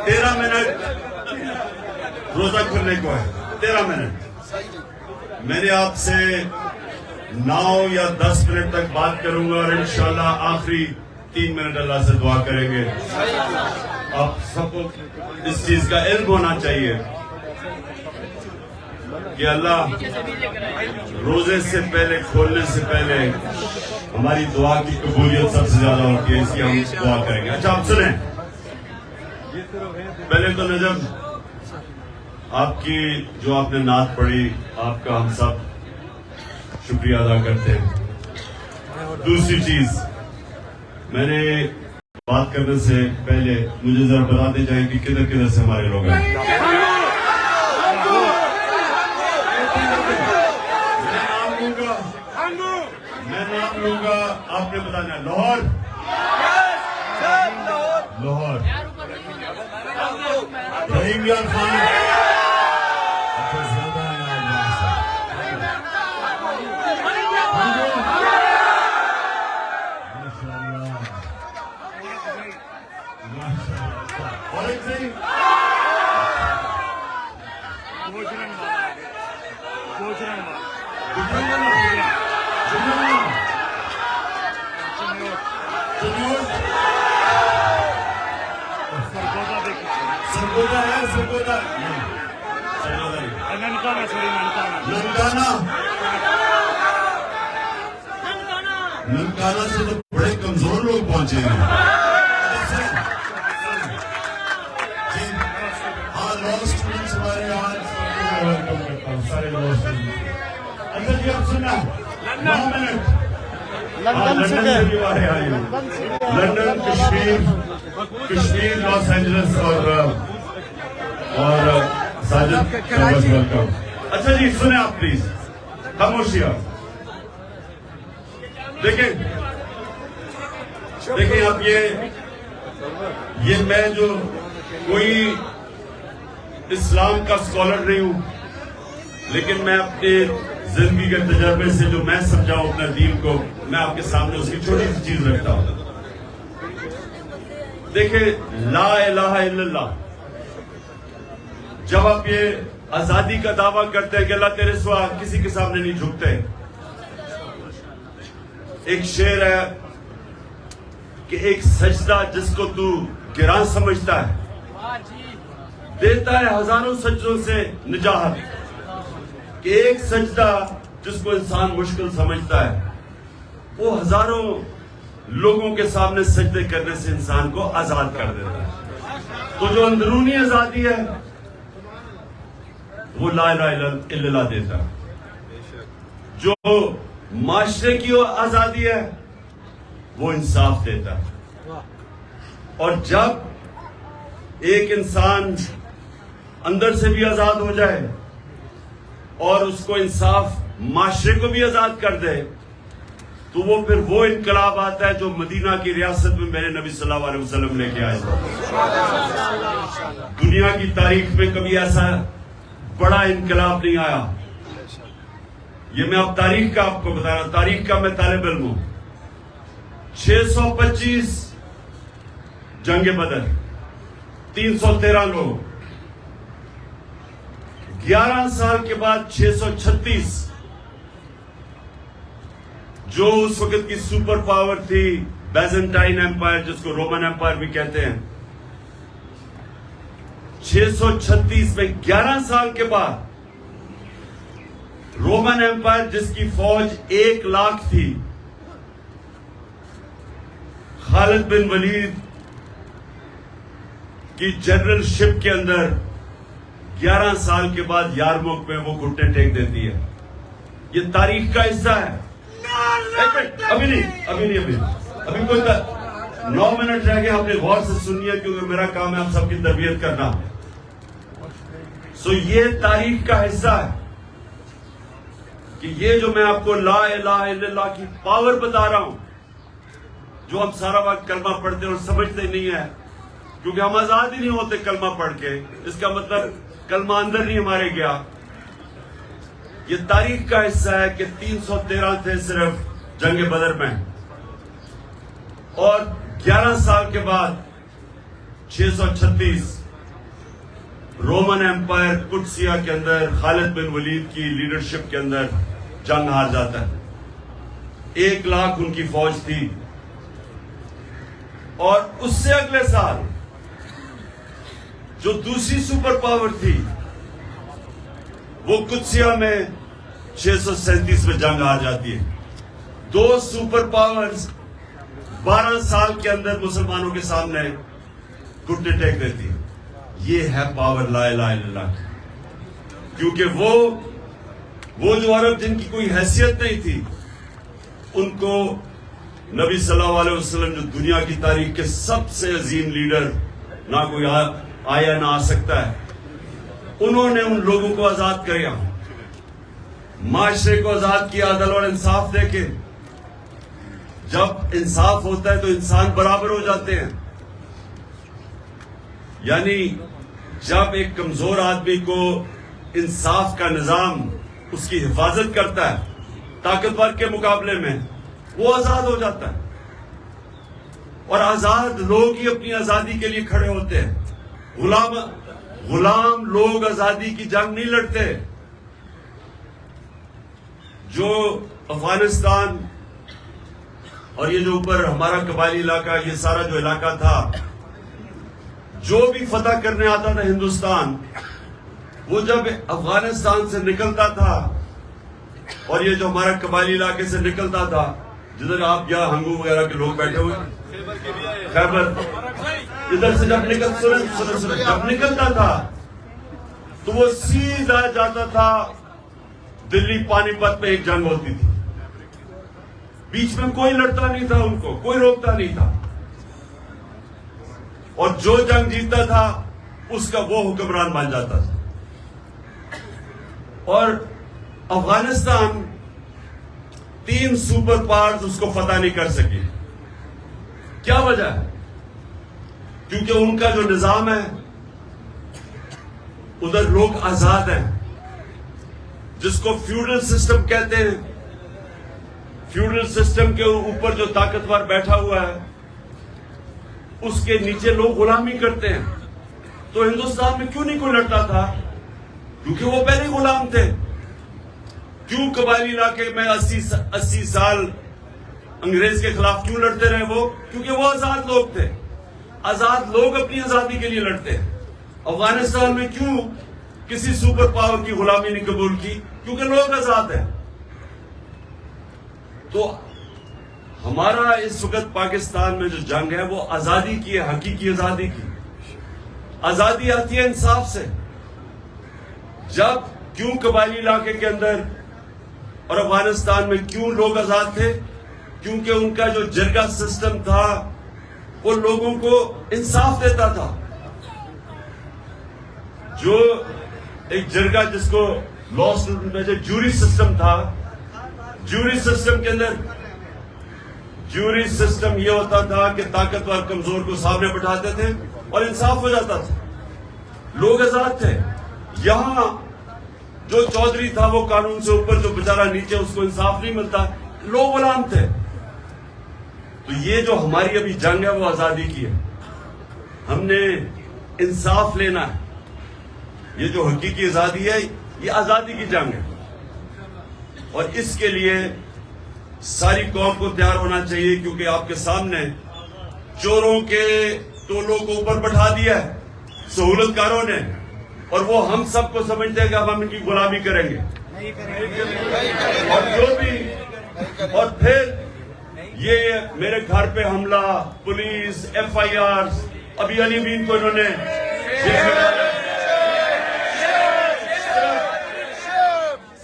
تیرہ منٹ روزہ کھلنے کو ہے. 13 منٹ. میں نے آپ سے 9 یا 10 منٹ تک بات کروں گا اور انشاءاللہ آخری 3 منٹ اللہ سے دعا کریں گے. آپ سب کو اس چیز کا علم ہونا چاہیے کہ اللہ روزے سے پہلے, کھولنے سے پہلے ہماری دعا کی قبولیت سب سے زیادہ ہوتی ہے, اس کی ہم دعا کریں گے. اچھا آپ سنیں, پہلے تو نجم آپ کی جو آپ نے نعت پڑھی, آپ کا ہم سب شکریہ ادا کرتے ہیں. دوسری چیز, میں نے بات کرنے سے پہلے مجھے ذرا بتاتے جائیں کہ کدھر کدھر سے ہمارے لوگ ہیں. میں نام لوں گا, آپ نے بتانا. لاہور, لاہور, رحیم یار خان, اچھا زیادہ ہے ننکانہ سے تو بڑے کمزور لوگ پہنچے ہیں. ہاں, لا اسٹوڈنٹس ہمارے یہاں ویلکم کرتا ہوں, سارے لا اسٹوڈنٹس. اچھا جی, آپ سننا 9 منٹ. لندن سے بھی آئے ہیں, لندن, کشمیر, لاس اینجلس اور ساجد ویلکم. اچھا جی سنیں آپ پلیز, خاموشی. آپ دیکھیں آپ, یہ میں جو کوئی اسلام کا اسکالر نہیں ہوں, لیکن میں اپنے زندگی کے تجربے سے جو میں سمجھاؤں اپنا دین کو, میں آپ کے سامنے اس کی چھوٹی سی چیز رکھتا ہوں. دیکھیں, لا الہ الا اللہ, جب آپ یہ آزادی کا دعویٰ کرتے ہیں کہ اللہ تیرے سوا کسی کے سامنے نہیں جھکتے. ایک شعر ہے کہ ایک سجدہ جس کو تو گراں سمجھتا ہے دیتا ہے ہزاروں سجدوں سے نجات. کہ ایک سجدہ جس کو انسان مشکل سمجھتا ہے وہ ہزاروں لوگوں کے سامنے سجدے کرنے سے انسان کو آزاد کر دیتا ہے. تو جو اندرونی آزادی ہے وہ لا الہ الا اللہ دیتا ہے. جو معاشرے کی آزادی ہے وہ انصاف دیتا ہے. اور جب ایک انسان اندر سے بھی آزاد ہو جائے اور اس کو انصاف معاشرے کو بھی آزاد کر دے تو وہ پھر وہ انقلاب آتا ہے جو مدینہ کی ریاست میں میرے نبی صلی اللہ علیہ وسلم لے کے آئے. دنیا کی تاریخ میں کبھی ایسا بڑا انقلاب نہیں آیا. یہ میں اب تاریخ کا آپ کو بتا رہا ہوں, تاریخ کا میں طالب علم ہوں. 625 جنگ بدر, 313 لوگ. 11 سال کے بعد 636, جو اس وقت کی سپر پاور تھی بیزنٹائن ایمپائر, جس کو رومن ایمپائر بھی کہتے ہیں. 636 میں 11 سال کے بعد رومن ایمپائر جس کی فوج 1 لاکھ تھی, خالد بن ولید کی جنرل شپ کے اندر 11 سال کے بعد یارموک میں وہ گھٹنے ٹیک دیتی ہے. یہ تاریخ کا حصہ ہے. ابھی کوئی 9 منٹ رہ گئے, آپ نے غور سے سنیے کیونکہ میرا کام ہے آپ سب کی تربیت کرنا. یہ تاریخ کا حصہ ہے کہ یہ جو میں آپ کو لا الہ الا اللہ کی پاور بتا رہا ہوں, جو ہم سارا وقت کلمہ پڑھتے اور سمجھتے نہیں ہیں, کیونکہ ہم آزاد ہی نہیں ہوتے کلمہ پڑھ کے. اس کا مطلب کلمہ اندر نہیں ہمارے گیا. یہ تاریخ کا حصہ ہے کہ 313 تھے صرف جنگ بدر میں, اور 11 سال کے بعد 636 رومن ایمپائر قدسیہ کے اندر خالد بن ولید کی لیڈرشپ کے اندر جنگ ہار جاتا ہے. 1 لاکھ ان کی فوج تھی, اور اس سے اگلے سال جو دوسری سپر پاور تھی وہ قدسیہ میں 637 میں جنگ ہار جاتی ہے. 2 سپر پاورز 12 سال کے اندر مسلمانوں کے سامنے گھٹنے ٹیک دیتی ہے. یہ ہے پاور لا الہ الا اللہ. کیونکہ وہ جو عرب جن کی کوئی حیثیت نہیں تھی, ان کو نبی صلی اللہ علیہ وسلم جو دنیا کی تاریخ کے سب سے عظیم لیڈر, نہ کوئی آیا نہ آ سکتا ہے, انہوں نے ان لوگوں کو آزاد کیا, معاشرے کو آزاد کیا, عدل اور انصاف دے کے. جب انصاف ہوتا ہے تو انسان برابر ہو جاتے ہیں. یعنی جب ایک کمزور آدمی کو انصاف کا نظام اس کی حفاظت کرتا ہے طاقتور کے مقابلے میں, وہ آزاد ہو جاتا ہے. اور آزاد لوگ ہی اپنی آزادی کے لیے کھڑے ہوتے ہیں. غلام لوگ آزادی کی جنگ نہیں لڑتے. جو افغانستان اور یہ جو اوپر ہمارا قبائلی علاقہ, یہ سارا جو علاقہ تھا, جو بھی فتح کرنے آتا تھا ہندوستان, وہ جب افغانستان سے نکلتا تھا اور یہ جو ہمارا قبائلی علاقے سے نکلتا تھا, جدھر آپ یا ہنگو وغیرہ کے لوگ بیٹھے ہوئے, خیبر, ادھر سے جب نکلتا تھا تو وہ سیدھا جاتا تھا دلی پانی پت میں. ایک جنگ ہوتی تھی, بیچ میں کوئی لڑتا نہیں تھا, ان کو کوئی روکتا نہیں تھا, اور جو جنگ جیتتا تھا اس کا وہ حکمران بن جاتا تھا. اور افغانستان 3 سپر پاورز اس کو فتح نہیں کر سکی. کیا وجہ ہے؟ کیونکہ ان کا جو نظام ہے, ادھر لوگ آزاد ہیں, جس کو فیوڈل سسٹم کہتے ہیں. فیوڈل سسٹم کے اوپر جو طاقتور بیٹھا ہوا ہے, اس کے نیچے لوگ غلامی کرتے ہیں. تو ہندوستان میں کیوں نہیں کوئی لڑتا تھا؟ کیونکہ وہ پہلے غلام تھے. کیوں قبائلی علاقے میں 80 سال انگریز کے خلاف کیوں لڑتے رہے وہ؟ کیونکہ وہ آزاد لوگ تھے. آزاد لوگ اپنی آزادی کے لیے لڑتے ہیں. افغانستان میں کیوں کسی سپر پاور کی غلامی نہیں قبول کی؟ کیونکہ لوگ آزاد ہیں. تو ہمارا اس وقت پاکستان میں جو جنگ ہے وہ آزادی کی ہے, حقیقی آزادی کی. آزادی آتی ہے انصاف سے. جب کیوں قبائلی علاقے کے اندر اور افغانستان میں کیوں لوگ آزاد تھے؟ کیونکہ ان کا جو جرگہ سسٹم تھا وہ لوگوں کو انصاف دیتا تھا. جو ایک جرگہ جس کو لا میں جو جوری سسٹم تھا, جوری سسٹم کے اندر جوری سسٹم یہ ہوتا تھا کہ طاقتور کمزور کو سامنے بٹھاتے تھے اور انصاف ہو جاتا تھا. لوگ آزاد تھے. یہاں جو چودھری تھا وہ قانون سے اوپر, جو بیچارہ نیچے, اس کو انصاف نہیں ملتا, لوگ غلام تھے. تو یہ جو ہماری ابھی جنگ ہے وہ آزادی کی ہے. ہم نے انصاف لینا ہے. یہ جو حقیقی آزادی ہے یہ آزادی کی جنگ ہے, اور اس کے لیے ساری قوم کو تیار ہونا چاہیے. کیونکہ آپ کے سامنے چوروں کے ٹولوں کو اوپر بٹھا دیا ہے سہولت کاروں نے, اور وہ ہم سب کو سمجھتے ہیں کہ اب ہم ان کی غلامی کریں گے. اور جو بھی, اور پھر یہ میرے گھر پہ حملہ, پولیس, FIR, ابھی علی بین کو انہوں نے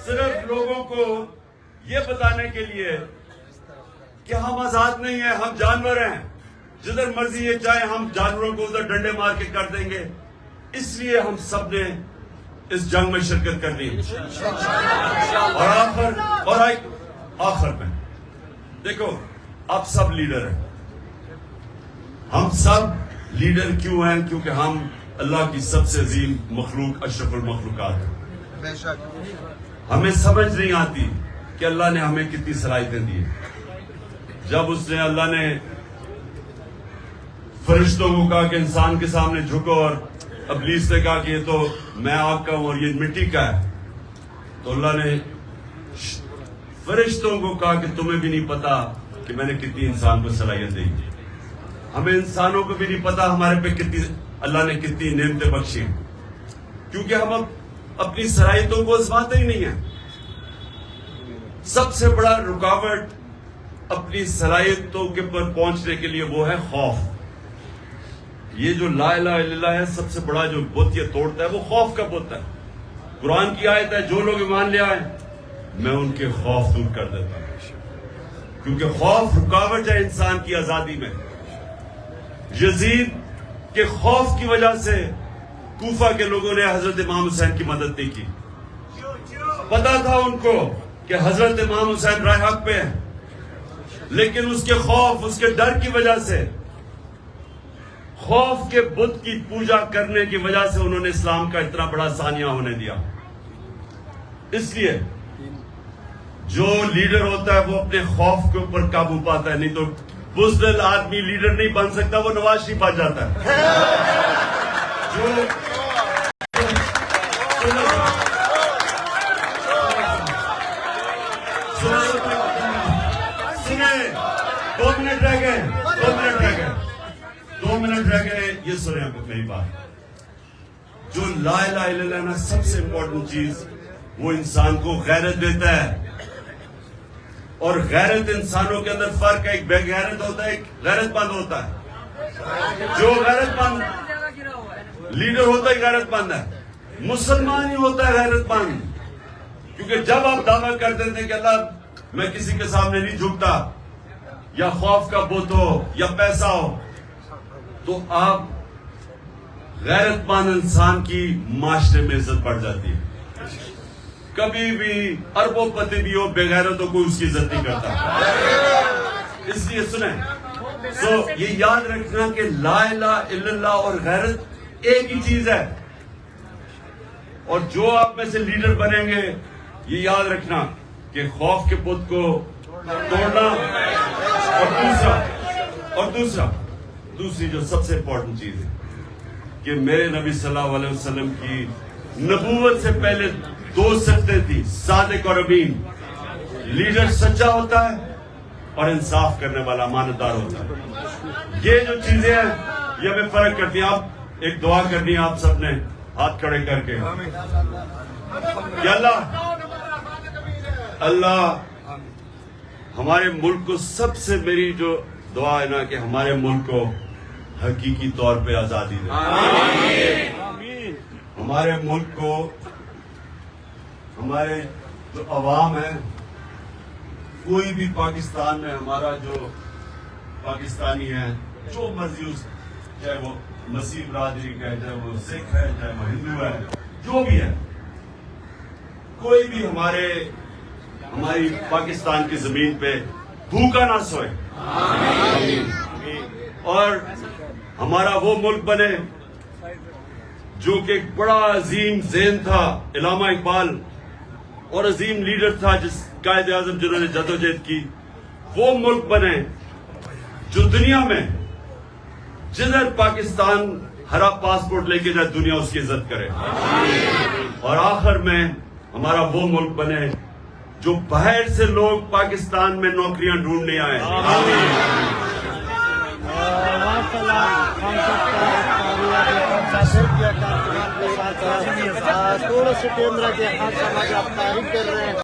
صرف لوگوں کو یہ بتانے کے لیے کہ ہم آزاد نہیں ہیں, ہم جانور ہیں, جدھر مرضی یہ چاہے ہم جانوروں کو ادھر ڈنڈے مار کے کر دیں گے. اس لیے ہم سب نے اس جنگ میں شرکت کرنی ہے. اور آخر میں دیکھو, آپ سب لیڈر ہیں, ہم سب لیڈر کیوں ہیں؟ کیونکہ ہم اللہ کی سب سے عظیم مخلوق اشرف المخلوقات ہیں. بے شک. ہمیں سمجھ نہیں آتی کہ اللہ نے ہمیں کتنی صلاحیتیں دی ہیں. جب اس نے اللہ نے فرشتوں کو کہا کہ انسان کے سامنے جھکو، اور ابلیس نے کہا کہ یہ تو میں آگ کا ہوں اور یہ مٹی کا ہے، تو اللہ نے فرشتوں کو کہا کہ تمہیں بھی نہیں پتا کہ میں نے کتنی انسان کو صلاحیت دی. ہمیں انسانوں کو بھی نہیں پتا ہمارے پہ کتنی اللہ نے کتنی نعمتیں بخشی، کیونکہ ہم اپنی صلاحیتوں کو آزماتے ہی نہیں ہیں. سب سے بڑا رکاوٹ اپنی صلاحیتوں کے پر پہنچنے کے لیے وہ ہے خوف. یہ جو لا الہ الا اللہ ہے، سب سے بڑا جو بت یہ توڑتا ہے وہ خوف کا بت ہے. قرآن کی آیت ہے جو لوگ ایمان لے آئے میں ان کے خوف دور کر دیتا ہوں، کیونکہ خوف رکاوٹ ہے انسان کی آزادی میں. یزید کے خوف کی وجہ سے کوفہ کے لوگوں نے حضرت امام حسین کی مدد نہیں کی. پتا تھا ان کو کہ حضرت امام حسین رائے حق پہ ہیں، لیکن اس کے خوف، اس کے ڈر کی وجہ سے، خوف کے بت کی پوجا کرنے کی وجہ سے انہوں نے اسلام کا اتنا بڑا سانیہ ہونے دیا. اس لیے جو لیڈر ہوتا ہے وہ اپنے خوف کے اوپر قابو پاتا ہے، نہیں تو بزدل آدمی لیڈر نہیں بن سکتا، وہ نواز شریف بن جاتا ہے. دو منٹ رہ گئے، یہ سنیں آپ میری بات. جو لا الہ الا اللہ نا، سب سے امپورٹنٹ چیز وہ انسان کو غیرت دیتا ہے. اور غیرت انسانوں کے اندر فرق ہے، ایک بے غیرت ہوتا ہے، ایک غیرت مند ہوتا ہے. جو غیرت مند لیڈر ہوتا ہے غیرت مند ہے. مسلمان ہی ہوتا ہے غیرت مند، کیونکہ جب آپ دعویٰ کر دیتے ہیں کہ اللہ میں کسی کے سامنے نہیں جھکتا، یا خوف کا بت ہو یا پیسہ ہو، تو آپ غیرت مند انسان کی معاشرے میں عزت بڑھ جاتی ہے. کبھی بھی اربوں پتی بھی ہو، بے غیرتوں کو اس کی عزت نہیں کرتا. اس لیے سنیں، یہ یاد رکھنا کہ لا الہ الا اللہ اور غیرت ایک ہی چیز ہے. اور جو آپ میں سے لیڈر بنیں گے، یہ یاد رکھنا کہ خوف کے بت کو توڑنا، اور دوسری جو سب سے امپورٹنٹ چیز ہے کہ میرے نبی صلی اللہ علیہ وسلم کی نبوت سے پہلے دو صفتیں تھی، صادق اور امین. لیڈر سچا ہوتا ہے اور انصاف کرنے والا امانتدار ہوتا ہے. یہ جو چیزیں ہیں یہ ہمیں فرق کرتی ہیں. آپ ایک دعا کرنی ہے آپ سب نے ہاتھ کھڑے کر کے کہ اللہ ہمارے ملک کو، سب سے میری جو دعا ہے نا کہ ہمارے ملک کو حقیقی طور پہ آزادی دے. ہمارے ملک کو، ہمارے جو عوام ہے، کوئی بھی پاکستان میں ہمارا جو پاکستانی ہے، جو مرضی اس، چاہے وہ مسیح برادری کا ہے، چاہے وہ سکھ ہے، چاہے وہ ہندو ہے، جو بھی ہے، کوئی بھی ہماری پاکستان کی زمین پہ بھوکا نہ سوئے. اور ہمارا وہ ملک بنے جو کہ ایک بڑا عظیم ذہن تھا علامہ اقبال، اور عظیم لیڈر تھا جس قائد اعظم جنہوں نے جدوجہد کی، وہ ملک بنے جو دنیا میں جدھر پاکستان ہرا پاسپورٹ لے کے جائے دنیا اس کی عزت کرے. اور آخر میں ہمارا وہ ملک بنے جو باہر سے لوگ پاکستان میں نوکریاں ڈھونڈنے آئے. تھوڑا سا کیمرہ کے ہاتھ سمجھ آپ تعریف کر رہے ہیں.